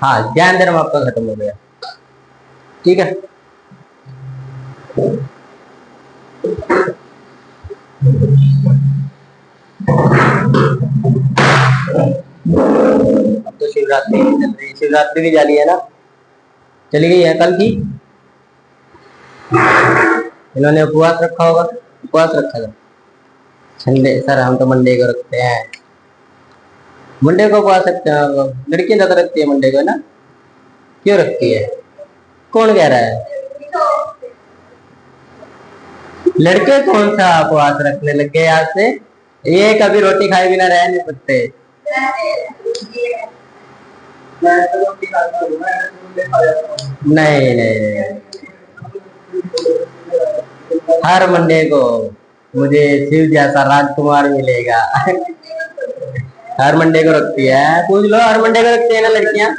हाँ, ज्ञान धर्म आपका खत्म हो गया। ठीक है। अब तो शिवरात्रि चल रही है, शिवरात्रि भी जाली है ना, चली गई है कल की। इन्होंने उपवास रखा होगा, उपवास रखा था संडे। सर हम तो मंडे को रखते हैं, मंडे को उपवास रखते हैं। लड़कियां ज्यादा रखती है मंडे को ना, क्यों रखती है? कौन कह रहा है? लड़के कौन सा उपवास रखने लग गए आज से? ये कभी रोटी खाए बिना रह नहीं सकते। नहीं नहीं, हर मंडे को मुझे शिव जैसा राजकुमार मिलेगा। हर मंडे को रखती है, पूछ लो, हर मंडे को रखती है ना लड़कियां।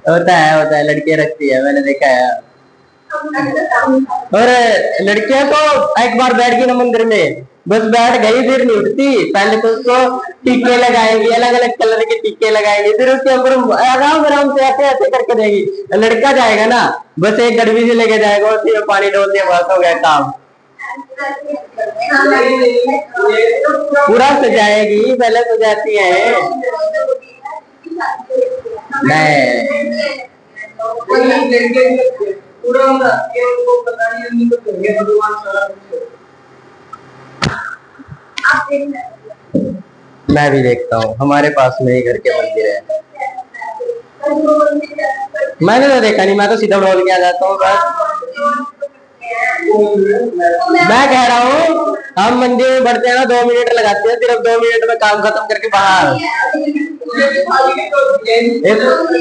होता है, लड़कियां रखती है, मैंने देखा है। और लड़कियां तो एक बार बैठ गई ना मंदिर में, बस बैठ गई फिर नहीं उठती। पहले तो उसको टीके लगाएंगी, अलग अलग कलर के टीके लगाएंगी, फिर उसके ऊपर आराम आराम से ऐसे ऐसे करके देगी। लड़का जाएगा ना, बस एक गड़बी से लेके जाएगा, उसी में पानी डाल दिया, बस हो गया काम। पूरा सजाएगी, पहले सजाती है। नहीं, मैं भी देखता हूँ, हमारे पास में ही घर के मंदिर है। मैंने तो देखा नहीं, मैं तो सीधा बोल के आ जाता हूँ बस। मैं कह रहा हूँ हम मंदिर में बढ़ते हैं ना, 2 मिनट लगाते हैं, सिर्फ 2 मिनट में काम खत्म करके बाहर।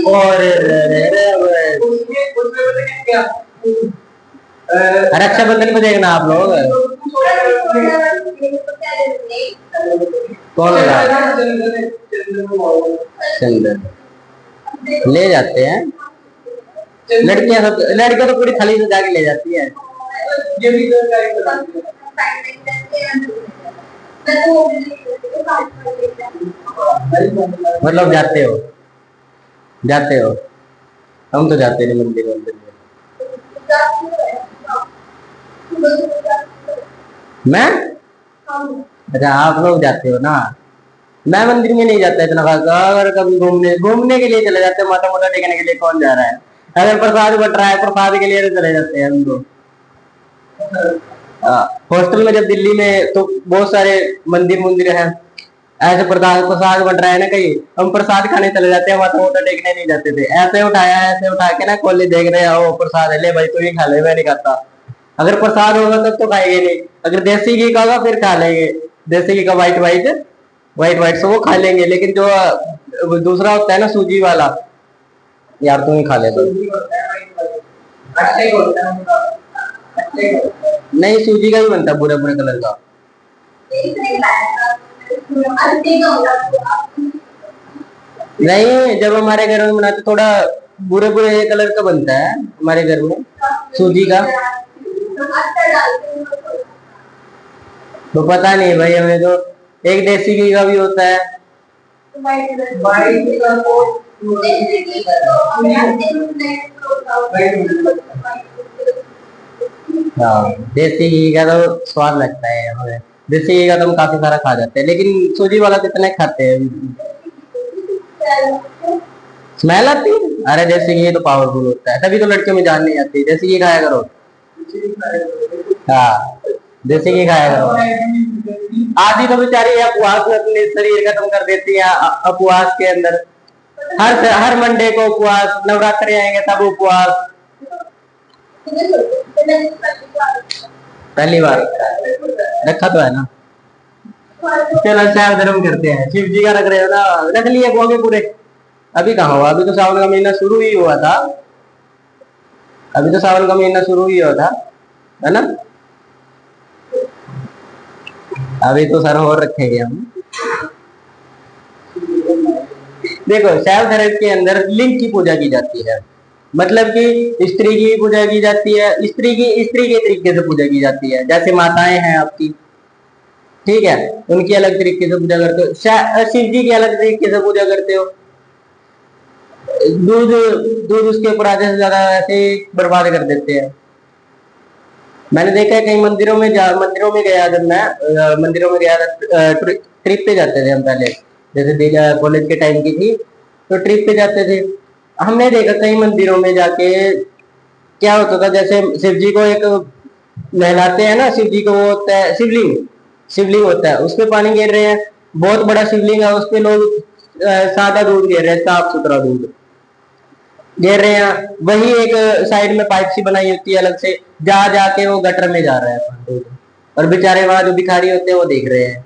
और रक्षाबंधन में देखना आप लोग। कौन चंदन ले जाते हैं लड़कियां, सब लड़कियां तो पूरी थाली से जाके ले जाती है। मतलब जाते हो, जाते हो? हम तो जाते नहीं मंदिर में। मैं? अच्छा, आप लोग जाते हो ना, मैं मंदिर में नहीं जाता इतना खास। अगर कभी घूमने घूमने के लिए चले जाते हैं, माता मोटा टेकने के लिए कौन जा रहा है? अगर प्रसाद बट रहा है, प्रसाद के लिए तो चले जाते हैं हम लोग। हॉस्टल में जब दिल्ली में, तो बहुत सारे मंदिर मंदिर हैं, ऐसे प्रसाद प्रसाद बन रहा है ना कहीं, हम प्रसाद खाने चले जाते हैं, माता मोटा टेकने नहीं जाते थे। ऐसे उठाया, ऐसे उठा के ना, कॉलेज देख रहे हो प्रसाद है, ले भाई तू ही खा ले, मैं नहीं खाता। अगर प्रसाद होगा तब तो खाएंगे नहीं, अगर देसी घी का होगा फिर खा लेंगे। देसी घी का व्हाइट व्हाइट, व्हाइट व्हाइट से वो खा लेंगे, लेकिन जो दूसरा होता है ना सूजी वाला, यार तू ही खा ले तो। नहीं, सूजी का ही बनता है, बुरे बुरे कलर का। नहीं, जब हमारे घर में बनाते थोड़ा बुरे बुरे कलर का बनता है हमारे घर में, सूजी का। तो पता नहीं भाई, हमें तो एक देसी घी का भी होता है। हाँ, देसी घी का तो स्वाद लगता है हमें। देसी घी का तो हम काफी सारा खा जाते हैं, लेकिन सूजी वाला कितने खाते हैं? स्मेल आती है? अरे देसी घी तो पावरफुल होता है, तभी तो लड़कियों में जान नहीं आती। देसी घी खाया करो। हाँ, देसी घी खाया करो। आधी तो बेचारी उपवास में अपने शरीर खत्म कर देती है उपवास के अंदर। हर मंडे को उपवास, नवरात्रि आएंगे तब उपवास। पहली बार रखा तो है ना। चलो चार धर्म करते हैं, शिव जी का रख रहे हो ना, रख लिए होंगे पूरे। अभी कहाँ हुआ, अभी तो सावन का महीना शुरू ही हुआ था, अभी तो सावन का महीना शुरू ही हुआ था, है ना। अभी तो सर और रखेंगे हम। देखो, शैव धर्म के अंदर लिंग की पूजा की जाती है। मतलब कि स्त्री की पूजा की जाती है, स्त्री के तरीके से पूजा की जाती है, जैसे माताएं हैं आपकी, ठीक है, उनकी अलग तरीके से पूजा करते हो, शिव जी की अलग तरीके से पूजा करते हो। दूध दूध उसके ऊपर आधे से ज्यादा ऐसे बर्बाद कर देते हैं। मैंने देखा है कई मंदिरों में गया, जब मैं मंदिरों में गया था, ट्रिप पे जाते थे हम पहले, जैसे कॉलेज के टाइम की थी, तो ट्रिप पे जाते थे। हमने देखा कई मंदिरों में जाके क्या होता था, जैसे शिव जी को एक नहलाते हैं ना, शिव जी को वो होता है शिवलिंग, शिवलिंग होता है, उस पे पानी गिर रहे हैं, बहुत बड़ा शिवलिंग है, उस पे लोग सादा दूध गिर रहे हैं, साफ सुथरा दूध गिर रहे हैं। वही एक साइड में पाइप सी बनाई होती है अलग से, जा जाके वो गटर में जा रहा है दूध, और बेचारे वहां जो भिखारी होते हैं वो देख रहे हैं।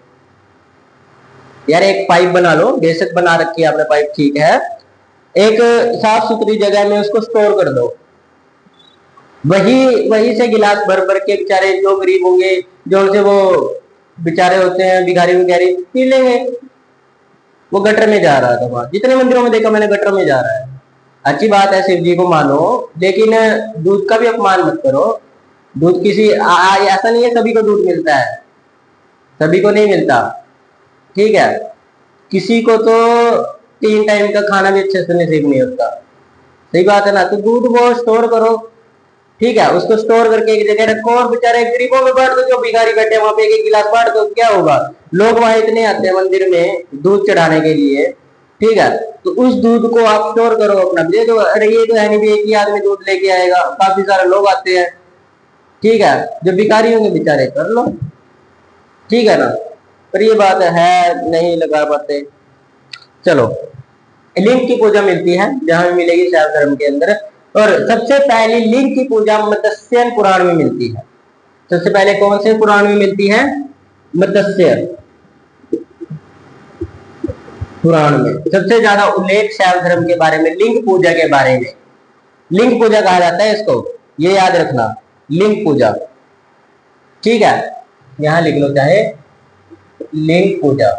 यार एक पाइप बना लो, बेशक बना रखी है आपने पाइप, ठीक है, एक साफ सुथरी जगह में उसको स्टोर कर दो, वही वही से गिलास भर भर के बेचारे जो गरीब होंगे, जो से वो बेचारे होते हैं भिखारी विखारी, पी लेंगे। वो गटर में जा रहा था, वहां जितने मंदिरों में देखा मैंने गटर में जा रहा है। अच्छी बात है, शिव जी को मानो, लेकिन दूध का भी अपमान मत करो। दूध किसी ऐसा नहीं है सभी को दूध मिलता है, सभी को नहीं मिलता, ठीक है, किसी को तो 3 टाइम का खाना भी अच्छे से नसीब नहीं होता, सही बात है ना। तो दूध को स्टोर करो, ठीक है, उसको स्टोर करके एक जगह रखो, और बेचारे गरीबों में बांट दो, जो भिखारी बैठे वहां पे एक एक गिलास बांट दो, क्या होगा। लोग वहां इतने आते हैं मंदिर में दूध चढ़ाने के लिए, ठीक है, तो उस दूध को आप स्टोर करो अपना दे दो। अरे ये तो है नहीं भी एक ही आदमी दूध लेके आएगा, काफी सारे लोग आते हैं, ठीक है, जो भिखारी होंगे बेचारे कर लो, ठीक है ना। पर ये बात है नहीं लगा पाते। चलो, लिंग की पूजा मिलती है जहां भी मिलेगी शैव धर्म के अंदर, और सबसे पहली लिंग की पूजा मत्स्य पुराण में मिलती है। सबसे पहले कौन से पुराण में मिलती है? मत्स्य पुराण में सबसे ज्यादा उल्लेख शैव धर्म के बारे में, लिंग पूजा के बारे में। लिंग पूजा कहा जाता है इसको, ये याद रखना, लिंग पूजा, ठीक है, यहां लिख लो चाहे, लिंग पूजा।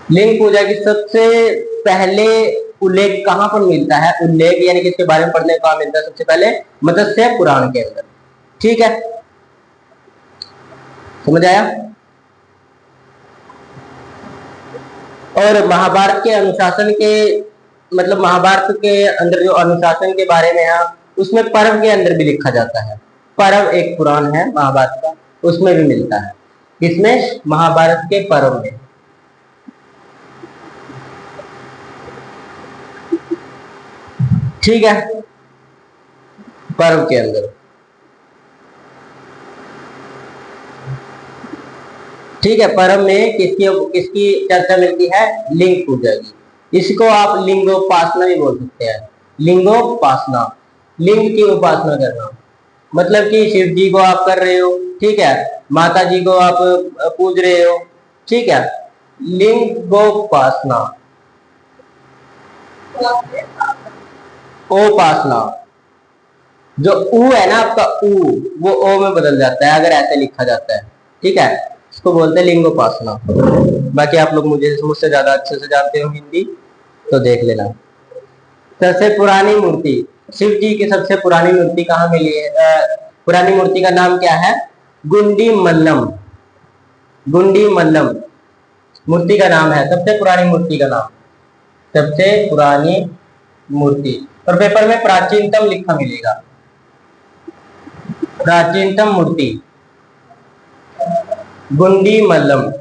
लिंग पूजा की सबसे पहले उल्लेख कहां पर मिलता है? उल्लेख यानी कि इसके बारे में पढ़ने कहां मिलता है? सबसे पहले मत्स्य पुराण के अंदर, ठीक है, समझ आया। और महाभारत के अनुशासन के, मतलब महाभारत के अंदर जो अनुशासन के बारे में है, उसमें पर्व के अंदर भी लिखा जाता है। पर्व एक पुराण है महाभारत का, उसमें भी मिलता है, इसमें महाभारत के पर्व में, ठीक है, पर्व के अंदर, ठीक है, पर्व में किसकी किसकी चर्चा मिलती है? लिंग पूजा की। इसको आप लिंगोपासना भी बोल सकते हैं, लिंगोपासना, लिंग की उपासना करना, मतलब कि शिव जी को आप कर रहे हो, ठीक है, माता जी को आप पूज रहे हो, ठीक है, लिंगोपासना, उपासना, जो ऊ है ना आपका, ऊ वो ओ में बदल जाता है अगर ऐसे लिखा जाता है, ठीक है, इसको बोलते हैं लिंगोपासना। बाकी आप लोग मुझसे ज्यादा अच्छे से जानते हो हिंदी, तो देख लेना। सबसे पुरानी मूर्ति, शिव जी की सबसे पुरानी मूर्ति कहाँ मिली है? पुरानी मूर्ति का नाम क्या है? गुंडी मल्लम, गुंडी मल्लम मूर्ति का नाम है, सबसे पुरानी मूर्ति का नाम, सबसे पुरानी मूर्ति। और पेपर में प्राचीनतम लिखा मिलेगा, प्राचीनतम मूर्ति गुंडी मल्लम।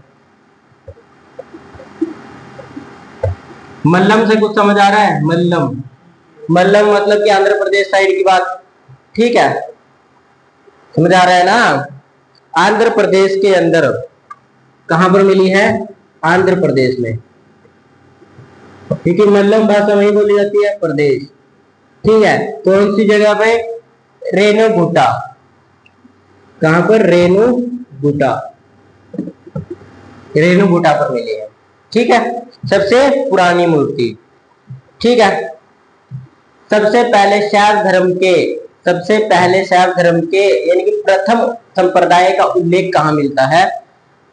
मल्लम से कुछ समझ आ रहा है? मल्लम, मल्लम मतलब कि आंध्र प्रदेश साइड की बात, ठीक है, समझ आ रहा है ना। आंध्र प्रदेश के अंदर कहां पर मिली है? आंध्र प्रदेश में, क्योंकि मल्लम भाषा वही बोली जाती है, प्रदेश, ठीक है। कौन सी जगह पे? रेणुगुटा, कहां पर? रेणुगुटा, रेणुगुटा पर मिली है, ठीक है, सबसे पुरानी मूर्ति, ठीक है। सबसे पहले शैव धर्म के, सबसे पहले शैव धर्म के यानी कि प्रथम संप्रदाय का उल्लेख कहां मिलता है?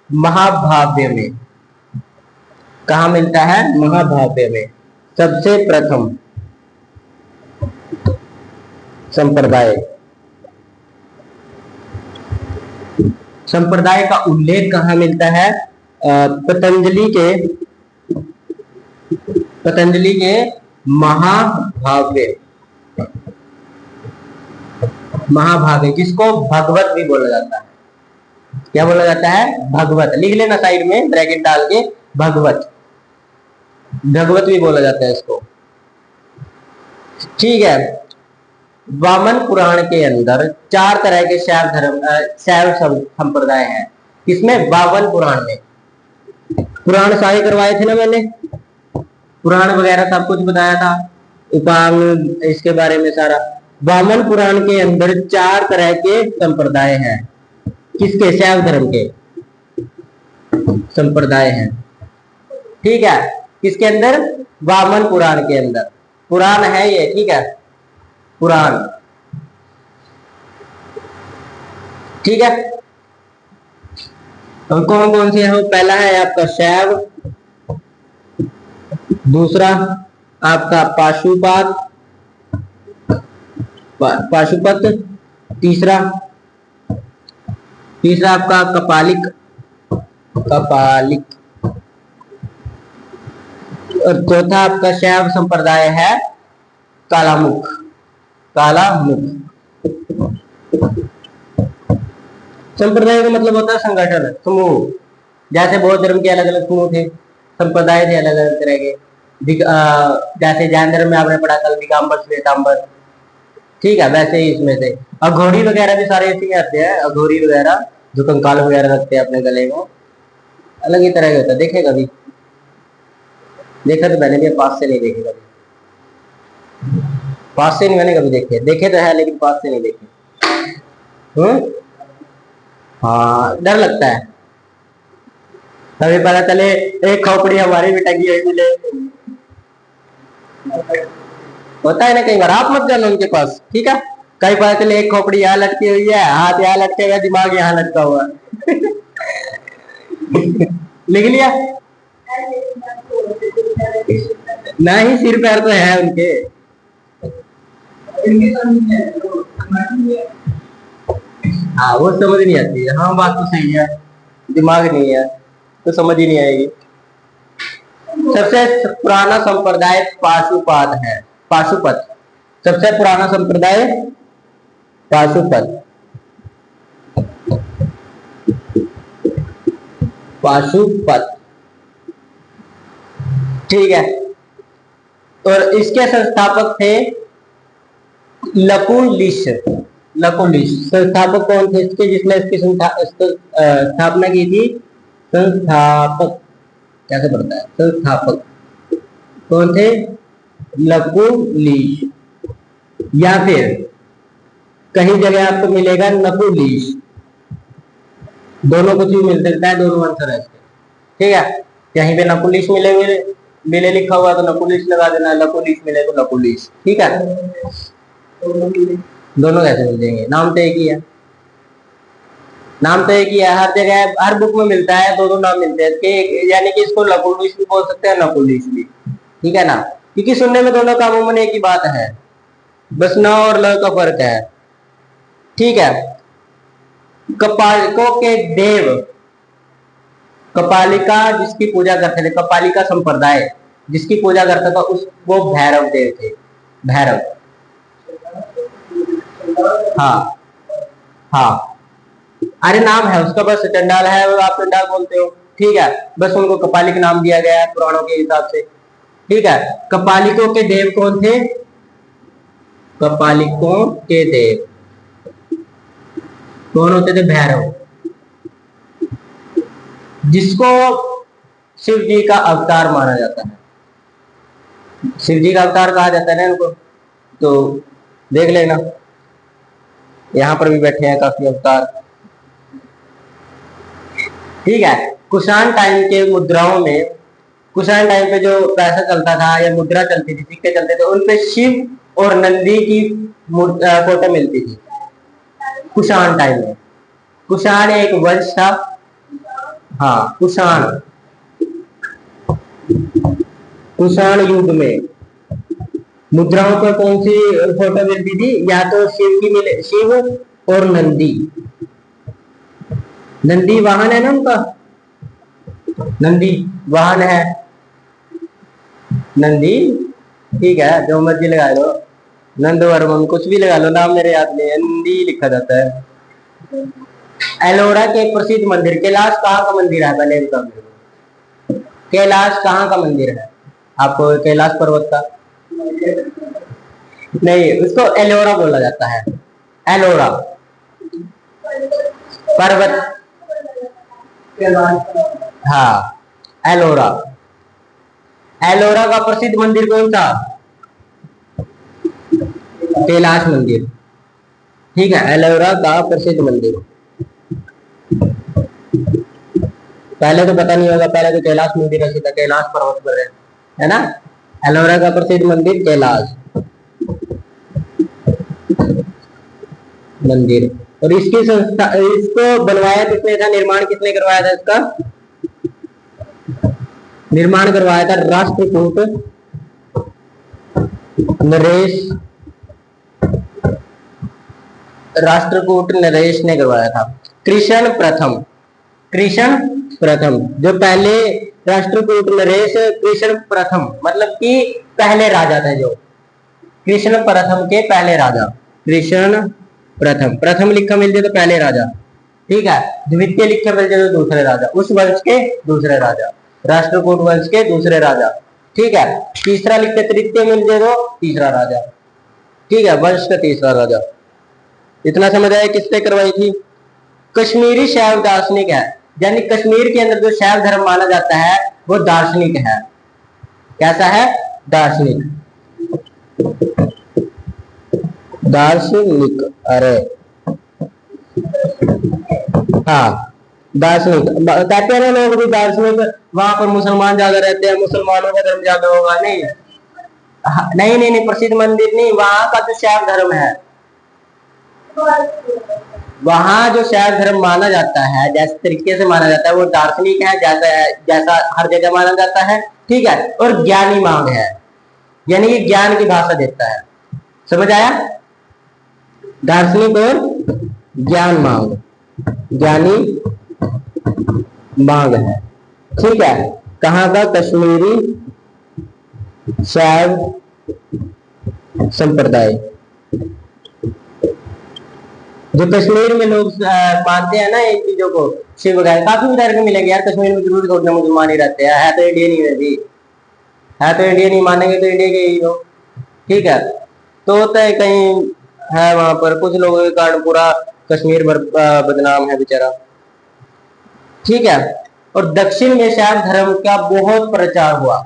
महाभाव्य में, कहां मिलता है? महाभाव्य में, सबसे प्रथम, संप्रदाय। संप्रदाय का उल्लेख कहाँ मिलता है? पतंजलि के महाभागे, जिसको भगवत भी बोला जाता है। क्या बोला जाता है? भगवत। लिख लेना साइड में ब्रैकेट डाल के, भगवत। भगवत भी बोला जाता है इसको। ठीक है। वामन पुराण के अंदर 4 तरह के शैव संप्रदाय हैं। किसमें? वामन पुराण में। पुराण सारे करवाए थे ना मैंने, पुराण वगैरह सब कुछ बताया था, उपांग इसके बारे में सारा। वामन पुराण के अंदर 4 तरह के संप्रदाय हैं। किसके? शैव धर्म के संप्रदाय हैं। ठीक है। किसके अंदर? वामन पुराण के अंदर। पुराण है ये, ठीक है, पुराण। ठीक है। तो कौन कौन से हैं? पहला है आपका शैव, दूसरा आपका पाशुपत, तीसरा आपका कपालिक, और चौथा आपका शैव संप्रदाय है कालामुख। संप्रदाय का मतलब होता है संगठन, समूह। जैसे बौद्ध धर्म के अलग अलग समूह थे, संप्रदाय थे अलग अलग तरह के। जैसे जैन धर्म में आपने पढ़ा कल दिगंबर श्वेतांबर, ठीक है, वैसे ही इसमें से अघोरी वगैरह भी सारे ऐसे ही आते हैं। अघोरी वगैरह जो कंकाल वगैरह रखते हैं अपने गले में, अलग ही तरह के होता है। देखे कभी? देखा तो मैंने भी, पास से नहीं देखे कभी। पास से नहीं मैंने कभी देखे तो है, लेकिन पास से नहीं देखे। हाँ, डर लगता है। तभी पता चले एक खोपड़ी हमारी भी टंगी हुई मिले। होता है ना कई बार, आप मत जाना उनके पास, ठीक है। कई पता चले एक खोपड़ी यहाँ लटकी हुई है, हाथ यहाँ लटके हुए, दिमाग यहाँ लटका हुआ है। लिख लिया? नहीं, सिर पैर तो है उनके। हाँ, वो समझ नहीं आती है। हाँ, बात तो सही है, दिमाग नहीं है तो समझ ही नहीं आएगी। सबसे पुराना संप्रदाय पाशुपत है। सबसे पुराना संप्रदाय पाशुपत। ठीक है। और इसके संस्थापक थे लकुलिश। संस्थापक कौन थे इसके, जिसने इसकी स्थापना की थी? संस्थापक कैसे पढ़ता है? संस्थापक कौन थे? लकुलिश, या फिर कहीं जगह आपको मिलेगा नकुलिश। दोनों कुछ भी मिल सकता है, दोनों आंसर है इसके। ठीक है। कहीं पे नकुलिश मिले लिखा हुआ तो नकुलिश लगा देना, लकुलिश मिले तो लकुलिश। ठीक है। दोनों कैसे मिल जाएंगे? नाम तो एक ही है। हर जगह हर बुक में मिलता है, दो नाम मिलते हैं, यानी कि इसको लकुलिश भी बोल सकते हैं, नकुलिश भी। ठीक है ना, क्योंकि सुनने में दोनों का अमूमन एक ही बात है, बस न और ल का फर्क है। ठीक है। कपालिकों के देव, कपालिका जिसकी पूजा करते थे, कपालिका संप्रदाय जिसकी पूजा करता था, वो भैरव देव थे। भैरव, हाँ, अरे नाम है उसका, बस चंडाल है, आप चंडाल बोलते हो। ठीक है, बस उनको कपालिक नाम दिया गया है पुराणों के हिसाब से। ठीक है। कपालिकों के देव कौन थे? कपालिकों के देव कौन होते थे? भैरव, जिसको शिव जी का अवतार माना जाता है। शिव जी का अवतार कहा जाता है ना इनको, तो देख लेना, यहां पर भी बैठे हैं काफी अवतार। ठीक है। कुषाण टाइम के मुद्राओं में, कुषाण टाइम पे जो पैसा चलता था या मुद्रा चलती थी, सिक्के चलते थे, उनपे शिव और नंदी की फोटो मिलती थी कुषाण टाइम में। कुषाण एक वंश था। हाँ, कुषाण युग में मुद्राओं पर कौन सी फोटो मिलती थी? या तो शिव की मिले, शिव और नंदी। नंदी वाहन है ना उनका, नंदी वाहन है, नंदी। ठीक है, जो मर्जी लगा लो, नंद वर्मन कुछ भी लगा लो, नाम मेरे याद नहीं है, नंदी लिखा जाता है। एलोरा के एक प्रसिद्ध मंदिर, कैलाश कहाँ का मंदिर है? पहले बताओ मेरे को, कैलाश कहाँ का मंदिर है? आपको कैलाश पर्वत का नहीं, उसको एलोरा बोला जाता है, एलोरा पर्वत। हाँ, एलोरा। एलोरा का प्रसिद्ध मंदिर कौन सा? कैलाश मंदिर। ठीक है, एलोरा का प्रसिद्ध मंदिर। पहले तो पता नहीं होगा, पहले तो कैलाश मंदिर ऐसे था, कैलाश पर्वत पर है ना। एलोरा का प्रसिद्ध मंदिर कैलाश मंदिर। और इसकी संस्था, इसको बनवाया किसने था, निर्माण किसने करवाया था इसका? निर्माण करवाया था राष्ट्रकूट नरेश, राष्ट्रकूट नरेश ने करवाया था। कृष्ण प्रथम, कृष्ण प्रथम जो पहले राष्ट्रकूट नरेश, कृष्ण प्रथम मतलब कि पहले राजा थे, जो कृष्ण प्रथम के पहले राजा, कृष्ण प्रथम, प्रथम लिखा मिल जाए तो पहले राजा, ठीक है। द्वितीय लिखा मिल जाए तो दूसरे राजा, उस वंश के दूसरे राजा, राष्ट्रकूट वंश के दूसरे राजा, ठीक है। तीसरा लिखते तृतीय मिल जाए तो तीसरा राजा, ठीक है, वंश का तीसरा राजा। इतना समझ आया किसने करवाई थी? कश्मीरी शैव दार्शनिक है, यानी कश्मीर के अंदर जो शैव धर्म माना जाता है वो दार्शनिक है। कैसा है? दार्शनिक, दार्शनिक, अरे हाँ दार्शनिक कहते हैं ना लोग भी दार्शनिक। वहां पर मुसलमान ज्यादा रहते हैं, मुसलमानों का धर्म ज्यादा होगा, नहीं नहीं नहीं नहीं, प्रसिद्ध मंदिर नहीं, वहां का जो शैव धर्म है, वहां जो शैव धर्म माना जाता है, जैसे तरीके से माना जाता है वो दार्शनिक है, जैसा जैसा हर जगह माना जाता है, ठीक है। और ज्ञानी मांग है, यानी कि ज्ञान की भाषा देता है। समझ आया? दार्शनिक और ज्ञान मांग, ज्ञानी मांग है, ठीक है। कहां का? कश्मीरी शैव संप्रदाय। जो कश्मीर में लोग मानते हैं ना इन चीजों को, शिव वगैरह, काफी उधर के मिलेंगे यार, कश्मीर में जरूर थोड़े मुसलमान ही रहते हैं, है तो इंडियन ही है जी, है तो इंडियन ही, मानेंगे तो इंडिया के ही हो, ठीक है। तो होता है कहीं है वहां पर, कुछ लोगों के कारण पूरा कश्मीर बदनाम है बेचारा, ठीक है। और दक्षिण में शैव धर्म का बहुत प्रचार हुआ।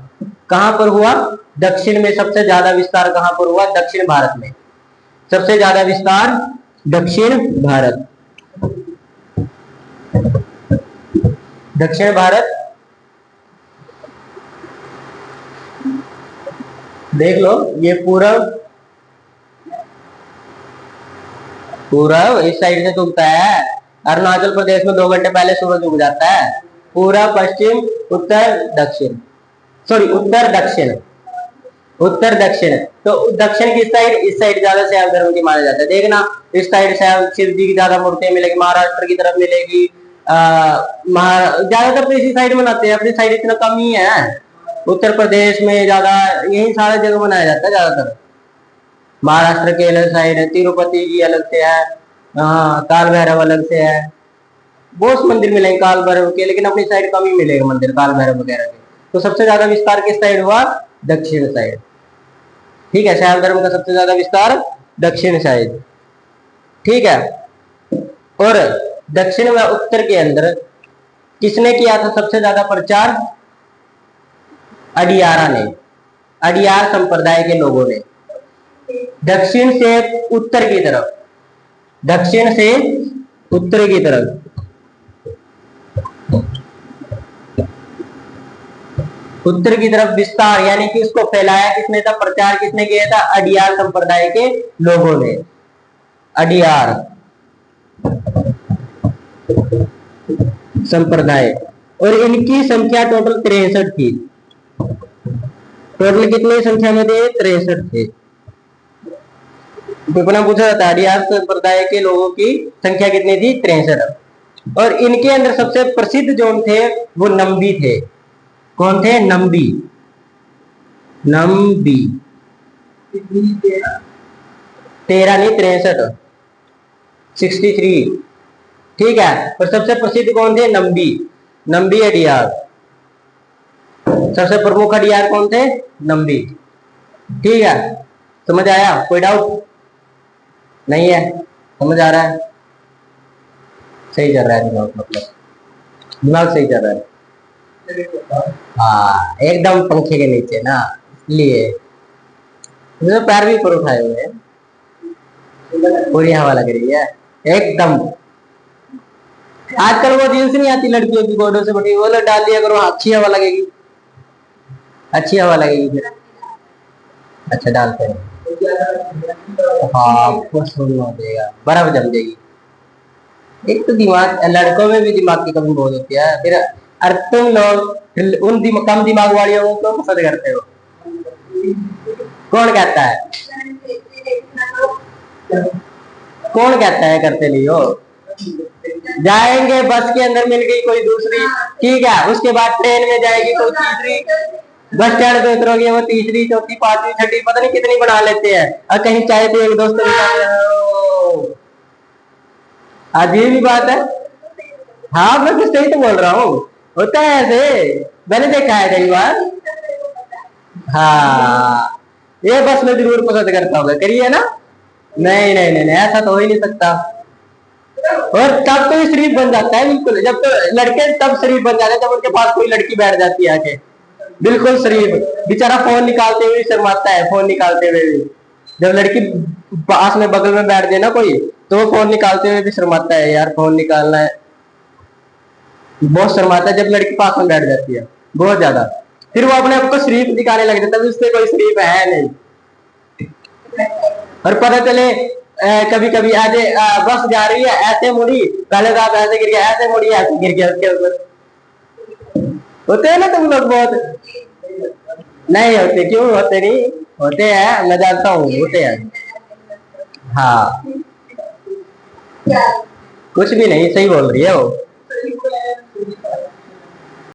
कहां पर हुआ? दक्षिण में सबसे ज्यादा विस्तार कहां पर हुआ? दक्षिण भारत में सबसे ज्यादा विस्तार दक्षिण भारत, दक्षिण भारत। देख लो, ये पूरब, पूरब इस साइड से उगता है, अरुणाचल प्रदेश में 2 घंटे पहले सूरज उग जाता है। पूरब, पश्चिम, उत्तर, दक्षिण, सॉरी उत्तर दक्षिण, उत्तर दक्षिण। तो दक्षिण की साइड, इस साइड ज्यादा शैव धर्म की माना जाता है। देखना इस साइड शिव जी की ज्यादा मूर्तियां मिलेगी, महाराष्ट्र की तरफ मिलेगी, ज्यादातर तो इसी साइड मनाते हैं, अपनी साइड इतना कम ही है। उत्तर प्रदेश में ज्यादा, यही सारा जगह मनाया जाता है ज्यादातर। महाराष्ट्र के अलग साइड है, तिरुपति जी अलग से है, हाँ काल भैरव अलग से है, बहुत मंदिर मिलेंगे काल भैरव के, लेकिन अपनी साइड कम ही मिलेगा मंदिर काल भैरव वगैरह के। तो सबसे ज्यादा विस्तार किस साइड हुआ? दक्षिण साइड, ठीक है। शैव धर्म का सबसे ज्यादा विस्तार दक्षिण साइड, ठीक है। और दक्षिण व उत्तर के अंदर किसने किया था सबसे ज्यादा प्रचार? अडियारा ने, अडियार संप्रदाय के लोगों ने। दक्षिण से उत्तर की तरफ, दक्षिण से उत्तर की तरफ, उत्तर की तरफ विस्तार, यानी कि उसको फैलाया किसने था? प्रचार किसने किया था? अडियार संप्रदाय के लोगों ने, अडियार संप्रदाय। और इनकी संख्या टोटल 63 थी, टोटल कितनी संख्या में थे? 63 थे। विपणन पूछा जाता है आर्य संप्रदाय के लोगों की संख्या कितनी थी? 63। और इनके अंदर सबसे प्रसिद्ध जो थे वो नंबी थे। कौन थे? नंबी। नंबी 13 नहीं 63, 63। ठीक है। और सबसे प्रसिद्ध कौन थे? नंबी। नंबी अडियार। सबसे प्रमुख अडियार कौन थे? नंबी। ठीक है, समझ आया? कोई डाउट नहीं है? समझ आ रहा है? सही चल रहा है दिमाग, मतलब दिमाग सही चल रहा है। हाँ एकदम पंखे के नीचे ना, इसलिए तो पैर भी ऊपर उठाए हुए हैं, पूरी हवा लग रही है एकदम। आजकल वो जींस नहीं आती लड़कियों की गोडों से बटी, वो लोग डाल दिया करो, अच्छी हवा लगेगी, अच्छी हवा लगेगी फिर। अच्छा डालते हैं, हाँ बस हो जाएगा, बर्फ जम जाएगी। एक तो दिमाग, लड़कों में भी दिमाग की कमी बहुत होती है फिर। और तुम लोग उन कम दिमाग वालियों को पसंद करते हो। कौन कहता है? कौन कहता है करते नहीं हो? जाएंगे बस के अंदर मिल गई कोई दूसरी, ठीक है, उसके बाद ट्रेन में जाएगी कोई तीसरी, बस स्टैंड पे उतरोगे वो तीसरी, चौथी, पांचवी, छठी, पता नहीं कितनी बना लेते हैं। और कहीं चाहे तो एक दोस्त अजीब ही बात है। हाँ मैं कुछ सही तो बोल रहा हूँ, होता है ऐसे, मैंने देखा है कई बार। हाँ ये बस मैं जरूर पसंद करता हूँ, करिए ना। नहीं नहीं नहीं, ऐसा तो हो ही नहीं सकता। और तब तो ये शरीफ बन जाता है बिल्कुल, जब तो लड़के तब शरीफ बन जाते हैं जब उनके पास कोई लड़की बैठ जाती है आके, बिल्कुल शरीफ। बेचारा फोन निकालते हुए शर्माता है, फोन निकालते हुए भी। जब लड़की पास में बगल में बैठ जाए ना कोई, तो वो फोन निकालते हुए भी शर्माता है, यार फोन निकालना है, बहुत शर्माता है जब लड़की पास में बैठ जाती है, बहुत ज्यादा। फिर वो अपने आप को शरीफ दिखाने लग जाता है, उससे कोई शरीफ है नहीं। और पता चले कभी कभी ऐसे बस जा रही है, ऐसे मुड़ी, पहले तो आप ऐसे गिर गया, ऐसे मुड़ी, ऐसे गिर गया उसके ऊपर। होते हैं ना तुम लोग बहुत? नहीं होते? क्यों होते नहीं? होते हैं, मैं जानता हूँ होते हैं। हाँ कुछ भी नहीं, सही बोल रही है वो।